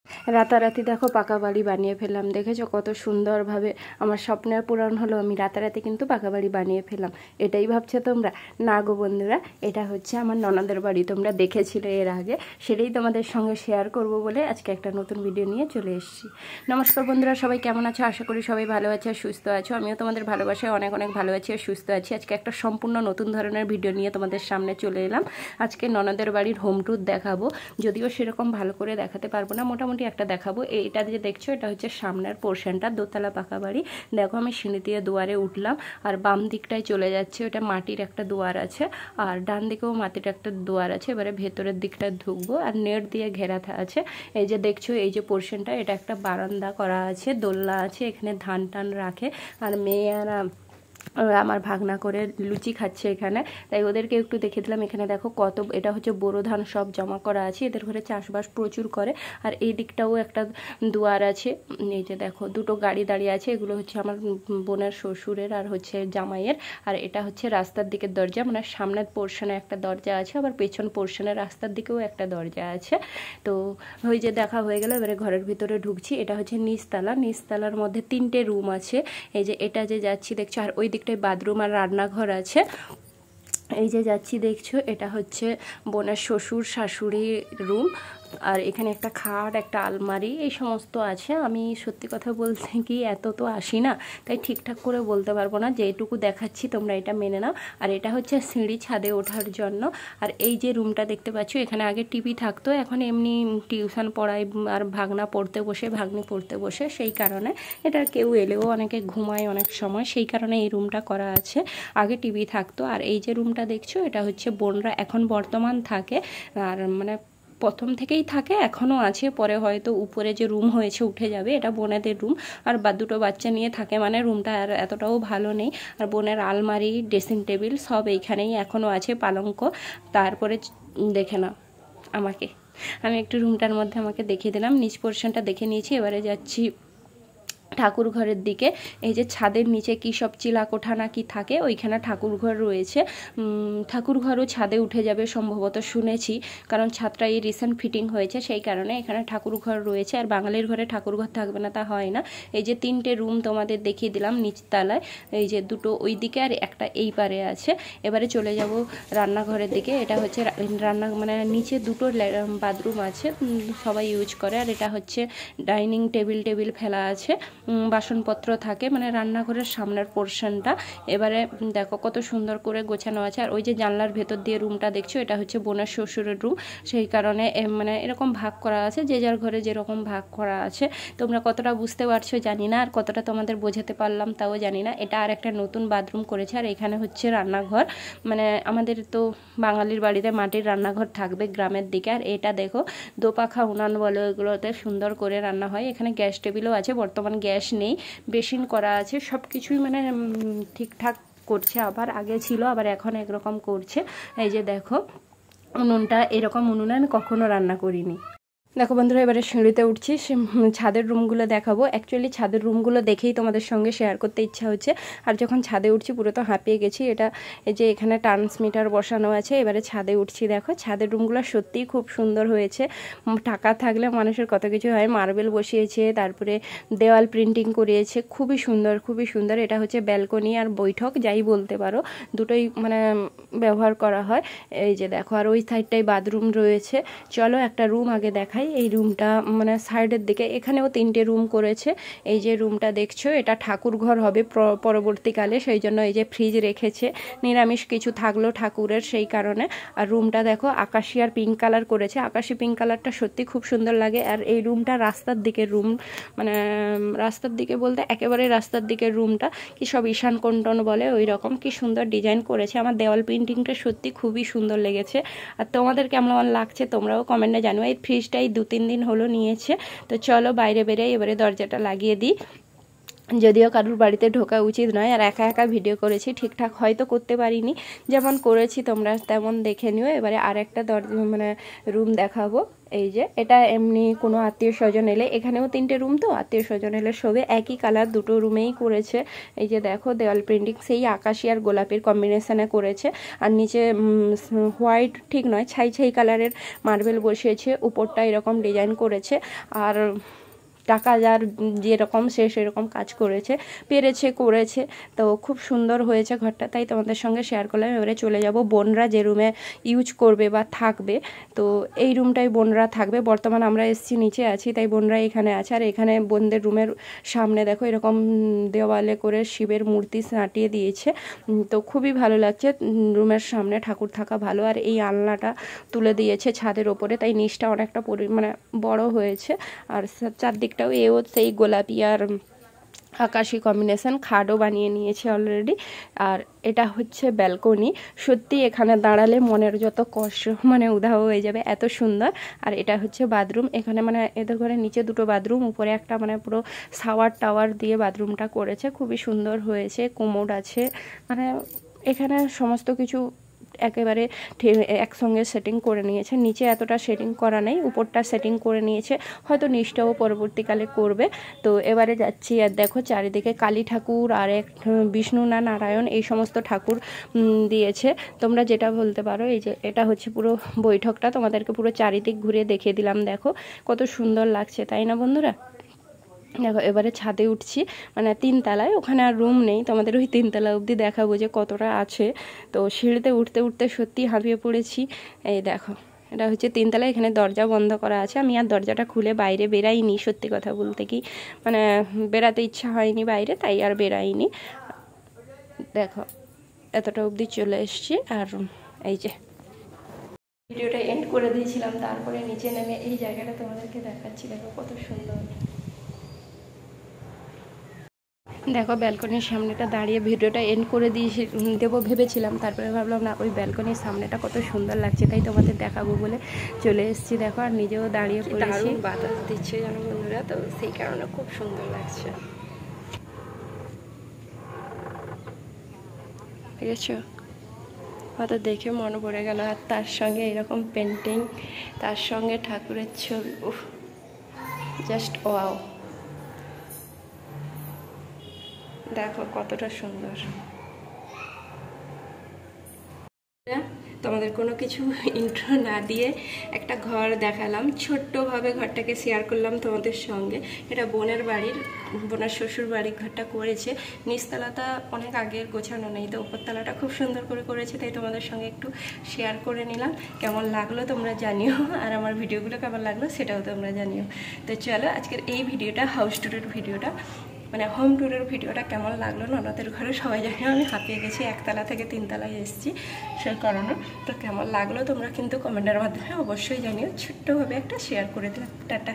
রাতারাতি দেখো পাকা বাড়ি বানিয়ে ফেললাম। দেখেছো কত সুন্দরভাবে আমার স্বপ্নের পূরণ হলো। আমি রাতারাতি কিন্তু পাকা বাড়ি বানিয়ে ফেললাম। এটাই ভাবছো তোমরা? না গো বন্ধুরা, এটা হচ্ছে আমার ননদের বাড়ি। তোমরা দেখেছিলে এর আগে, সেটাই তোমাদের সঙ্গে শেয়ার করব বলে আজকে একটা নতুন ভিডিও নিয়ে চলে এসেছি। নমস্কার বন্ধুরা, সবাই কেমন আছো? আশা করি সবাই ভালো আছে আর সুস্থ আছো। আমিও তোমাদের ভালোবাসায় অনেক অনেক ভালো আছি আর সুস্থ আছি। আজকে একটা সম্পূর্ণ নতুন ধরনের ভিডিও নিয়ে তোমাদের সামনে চলে এলাম। আজকে ননদের বাড়ির হোম ট্যুর দেখাবো, যদিও সেরকম ভালো করে দেখাতে পারবো না, মোটামুটি একটা দেখাবো। এইটা যে দেখছো এটা হচ্ছে সামনের পোর্শনটা, দোতলা পাকা বাড়ি। দেখো আমি সিঁড়ি দিয়ে দুয়ারে উঠলাম আর বাম দিকটায় চলে যাচ্ছে, ওটা মাটির একটা দুয়ার আছে, আর ডান দিকেও মাটির একটা দুয়ার আছে। এবারে ভেতরের দিকটা ঢুকবো আর নেট দিয়ে ঘেরা আছে। এই যে দেখছো এই যে পোর্শনটা, এটা একটা বারান্দা করা আছে, দোলনা আছে, এখানে ধান টান রাখে। আর মেয়েরা আমার ভাগনা করে লুচি খাচ্ছে এখানে, তাই ওদেরকে একটু দেখে দিলাম। এখানে দেখো কত, এটা হচ্ছে বোরো ধান সব জমা করা আছে। এদের ঘরে চাষবাস প্রচুর করে। আর এই দিকটাও একটা দুয়ার আছে। এই যে দেখো দুটো গাড়ি দাঁড়িয়ে আছে, এগুলো হচ্ছে আমার বোনের শ্বশুরের আর হচ্ছে জামাইয়ের। আর এটা হচ্ছে রাস্তার দিকের দরজা, মানে সামনের পোর্শনে একটা দরজা আছে, আবার পেছন পোর্শনে রাস্তার দিকেও একটা দরজা আছে। তো ওই যে দেখা হয়ে গেল, এবারে ঘরের ভিতরে ঢুকছি। এটা হচ্ছে নিচতলা, নিচতলার মধ্যে 3টে রুম আছে। এই যে এটা যে যাচ্ছি দেখছো, আর ওই দিকটায় বাথরুম আর রান্নাঘর আছে। এই যে যাচ্ছি দেখছো, এটা হচ্ছে বোনের শ্বশুর শাশুড়ি রুম। আর এখানে একটা খাট, একটা আলমারি, এই সমস্ত আছে। আমি সত্যি কথা বলতে কি এত তো আসি না, তাই ঠিকঠাক করে বলতে পারবো না। যেটুকু দেখাচ্ছি তোমরা এটা মেনে নাও। আর এটা হচ্ছে সিঁড়ি ছাদে ওঠার জন্য। আর এই যে রুমটা দেখতে পাচ্ছ, এখানে আগে টিভি থাকতো, এখন এমনি টিউশন পড়ায় আর ভাগনা পড়তে বসে, ভাগ্নি পড়তে বসে, সেই কারণে এটা কেউ এলেও অনেকে ঘুমায় অনেক সময়, সেই কারণে এই রুমটা করা আছে। আগে টিভি থাকতো। আর এই যে রুমটা দেখছো, এটা হচ্ছে বোনরা এখন বর্তমান থাকে, আর মানে প্রথম থেকেই থাকে, এখনও আছে, পরে হয়তো উপরে যে রুম হয়েছে উঠে যাবে। এটা বোনেদের রুম। আর দুটো বাচ্চা নিয়ে থাকে, মানে রুমটা আর এতটাও ভালো নেই। আর বোনের আলমারি, ড্রেসিং টেবিল সব এইখানেই এখনও আছে, পালঙ্ক। তারপরে দেখে না আমাকে, আমি একটু রুমটার মধ্যে আমাকে দেখিয়ে দিলাম। নিচ পোর্শনটা দেখে নিয়েছি। এবারে যাচ্ছি ঠাকুর ঘরের দিকে। এই যে ছাদের নিচে কি সব চিলাকোঠা না কি থাকে, ওইখানে ঠাকুর ঘর রয়েছে। ঠাকুর ঘরও ছাদে উঠে যাবে সম্ভবত, শুনেছি, কারণ ছাদটা এই রিসেন্ট ফিটিং হয়েছে, সেই কারণে এখানে ঠাকুর ঘর রয়েছে। আর বাঙালির ঘরে ঠাকুর ঘর থাকবে না তা হয় না। এই যে 3টে রুম তোমাদের দেখিয়ে দিলাম নিচতলায়। এই যে দুটো ওই দিকে আর একটা এই পারে আছে। এবারে চলে যাব রান্নাঘরের দিকে। এটা হচ্ছে রান্না, মানে নিচে দুটো বাথরুম আছে, সবাই ইউজ করে। আর এটা হচ্ছে ডাইনিং টেবিল ফেলা আছে, বাসনপত্র থাকে, মানে রান্নাঘরের সামনের পোর্শনটা। এবারে দেখো কত সুন্দর করে গোছানো আছে। আর ওই যে জানলার ভেতর দিয়ে রুমটা দেখছো, এটা হচ্ছে বোনের শ্বশুরের রুম, সেই কারণে মানে এরকম ভাগ করা আছে, যে যার ঘরে যেরকম ভাগ করা আছে। তোমরা কতটা বুঝতে পারছো জানি না, আর কতটা তোমাদের বোঝাতে পারলাম তাও জানি না। এটা আর একটা নতুন বাথরুম করেছে। আর এখানে হচ্ছে রান্নাঘর, মানে আমাদের তো বাঙালির বাড়িতে মাটির রান্নাঘর থাকবে গ্রামের দিকে। আর এটা দেখো দোপাখা উনান বলে, ওইগুলোতে সুন্দর করে রান্না হয়। এখানে গ্যাস টেবিলও আছে, বর্তমান গ্যাস নেই, বেসিন করা আছে, সব কিছুই মানে ঠিকঠাক করছে। আবার আগে ছিল, আবার এখন একরকম করছে। এই যে দেখো উনুনটা, এরকম উনুনে আমি কখনো রান্না করিনি। দেখো বন্ধুরা, এবারে সিঁড়িতে উঠছি, ছাদের রুমগুলো দেখাবো। অ্যাকচুয়ালি ছাদের রুমগুলো দেখেই তোমাদের সঙ্গে শেয়ার করতে ইচ্ছা হচ্ছে। আর যখন ছাদে উঠছি পুরো তো হাঁপিয়ে গেছি। এটা এই যে এখানে ট্রান্সমিটার বসানো আছে। এবারে ছাদে উঠছি, দেখো ছাদের রুমগুলো সত্যিই খুব সুন্দর হয়েছে। টাকা থাকলে মানুষের কত কিছু হয়। মার্বেল বসিয়েছে, তারপরে দেওয়াল প্রিন্টিং করিয়েছে, খুবই সুন্দর খুবই সুন্দর। এটা হচ্ছে ব্যালকনি আর বৈঠক যাই বলতে পারো, দুটোই মানে ব্যবহার করা হয়। এই যে দেখো, আর ওই সাইডটাই বাথরুম রয়েছে। চলো একটা রুম আগে দেখাই। এই রুমটা মানে সাইডের দিকে, এখানেও 3টে রুম করেছে। এই যে রুমটা দেখছো, এটা ঠাকুর ঘর হবে পরবর্তীকালে, সেই জন্য এই যে ফ্রিজ রেখেছে, নিরামিষ কিছু থাকলো ঠাকুরের, সেই কারণে। আর রুমটা দেখো আকাশি আর পিঙ্ক কালার করেছে, আকাশি পিঙ্ক কালারটা সত্যি খুব সুন্দর লাগে। আর এই রুমটা রাস্তার দিকের রুম, মানে রাস্তার দিকে বলতে একেবারে রাস্তার দিকের রুমটা, কি সব ঈশান কোণটন বলে ওই রকম, কি সুন্দর ডিজাইন করেছে। আমার দেওয়াল পেন্টিংটা সত্যি খুবই সুন্দর লেগেছে। আর তোমাদের কেমন লাগছে তোমরাও কমেন্টে জানো। এই ফ্রিজটাই 2-3 দিন হলো নিয়েছে। তো চলো বাইরে বেরোই, এবারে দরজাটা লাগিয়ে দিই। যদিও কারোর বাড়িতে ঢোকা উচিত নয়, আর একা একা ভিডিও করেছি, ঠিকঠাক হয়তো করতে পারিনি, যেমন করেছি তোমরা তেমন দেখে নিও। এবারে আর একটা মানে রুম দেখাবো। এই যে এটা এমনি কোনো আত্মীয় স্বজন এলে, এখানেও 3টে রুম, তো আত্মীয় স্বজন এলে শোবে। একই কালার দুটো রুমেই করেছে। এই যে দেখো দেওয়াল প্রিন্টিং সেই আকাশি আর গোলাপির কম্বিনেশনে করেছে, আর নিচে হোয়াইট ঠিক নয়, ছাই ছাই কালারের মার্বেল বসিয়েছে, উপরটা এরকম ডিজাইন করেছে। আর টাকা যার যেরকম সে সেরকম কাজ পেরেছে করেছে, তো খুব সুন্দর হয়েছে ঘরটা, তাই তোমাদের সঙ্গে শেয়ার করলাম। এবারে চলে যাব বোনরা যে রুমে ইউজ করবে বা থাকবে, তো এই রুমটাই বোনরা থাকবে। বর্তমান আমরা এসছি নিচে আছি, তাই বোনরা এখানে আছে। আর এখানে বোনদের রুমের সামনে দেখো এরকম দেওয়ালে করে শিবের মূর্তি সাঁটিয়ে দিয়েছে, তো খুবই ভালো লাগছে। রুমের সামনে ঠাকুর থাকা ভালো। আর এই আলনাটা তুলে দিয়েছে ছাদের ওপরে, তাই নিচটা অনেকটা মানে বড় হয়েছে। আর চারদিকটাও এও সেই গোলাপি আর আকাশি কম্বিনেশন, খাটও বানিয়ে নিয়েছে অলরেডি। আর এটা হচ্ছে ব্যালকনি। সত্যি এখানে দাঁড়ালে মনের যত কষ্ট মানে উধাও হয়ে যাবে, এত সুন্দর। আর এটা হচ্ছে বাথরুম। এখানে মানে এদের ঘরে নিচে 2টো বাথরুম, উপরে একটা মানে পুরো শাওয়ার টাওয়ার দিয়ে বাথরুমটা করেছে, খুবই সুন্দর হয়েছে। কোমোড আছে, মানে এখানে সমস্ত কিছু একেবারে একসঙ্গে সেটিং করে নিয়েছে। নিচে এতটা সেটিং করা নেই, উপরটা সেটিং করে নিয়েছে, হয়তো নিচটাও পরবর্তীকালে করবে। তো এবারে যাচ্ছি, আর দেখো চারিদিকে কালী ঠাকুর আর এক বিষ্ণু না নারায়ণ এই সমস্ত ঠাকুর দিয়েছে, তোমরা যেটা বলতে পারো। এই যে এটা হচ্ছে পুরো বৈঠকটা, তোমাদেরকে পুরো চারিদিক ঘুরে দেখিয়ে দিলাম, দেখো কত সুন্দর লাগছে, তাই না বন্ধুরা? দেখো এবারে ছাদে উঠছি, মানে 3 তলায়, ওখানে আর রুম নেই, তোমাদের ওই 3 তলা অবধি দেখাবো যে কতটা আছে। তো সিঁড়িতে উঠতে উঠতে সত্যি হাঁপিয়ে পড়েছি। এই দেখো এটা হচ্ছে 3 তলায়, এখানে দরজা বন্ধ করা আছে। আমি আর দরজাটা খুলে বাইরে বেরাইনি, সত্যি কথা বলতে কি মানে বেরাতে ইচ্ছা হয়নি বাইরে, তাই আর বেরাইনি। দেখো এতটা অবধি চলে এসছি। আর এই যে ভিডিওটা এন্ড করে দিয়েছিলাম, তারপরে নিচে নেমে এই জায়গাটা তোমাদেরকে দেখাচ্ছি, দেখো কত সুন্দর। দেখো ব্যালকনির সামনেটা দাঁড়িয়ে ভিডিওটা এন্ড করে দেবো ভেবেছিলাম, তারপরে ভাবলাম না, ওই ব্যালকনির সামনেটা কত সুন্দর লাগছে, তাই তোমাদের দেখাবো বলে চলে এসেছি। দেখো আর নিজেও দাঁড়িয়ে পড়েছি, বাতাস দিচ্ছে জানো বন্ধুরা, তো সেই কারণে খুব সুন্দর লাগছে, ঠিক আছে? হয়তো দেখে মনে পড়ে গেল। আর তার সঙ্গে এরকম পেন্টিং, তার সঙ্গে ঠাকুরের ছবি, উফ জাস্ট ওয়াও, দেখো কতটা সুন্দর। তোমাদের কোনো কিছু ইন্ট্রো না দিয়ে একটা ঘর দেখালাম, ছোট্টভাবে ঘরটাকে শেয়ার করলাম তোমাদের সঙ্গে। এটা বোনের বাড়ির, বোনের শ্বশুর বাড়ির ঘরটা করেছে। নিচতলাটা অনেক আগের গোছানো নেই, তো উপরতলাটা খুব সুন্দর করে করেছে, তাই তোমাদের সঙ্গে একটু শেয়ার করে নিলাম। কেমন লাগলো তোমরা জানিও, আর আমার ভিডিওগুলো কেমন লাগলো সেটাও তোমরা জানিও। তো চলো আজকের এই ভিডিওটা, হাউস ট্যুরের ভিডিওটা, মানে হোম ট্যুরের ভিডিওটা কেমন লাগলো ননদের ঘরে সবাই জানিও। আমি হাঁপিয়ে গেছি, 1 তলা থেকে 3 তলায় এসেছি সেই কারণে। তো কেমন লাগলো তোমরা কিন্তু কমেন্টের মাধ্যমে অবশ্যই জানিও। ছোট্টভাবে একটা শেয়ার করে দিলাম। টাটা।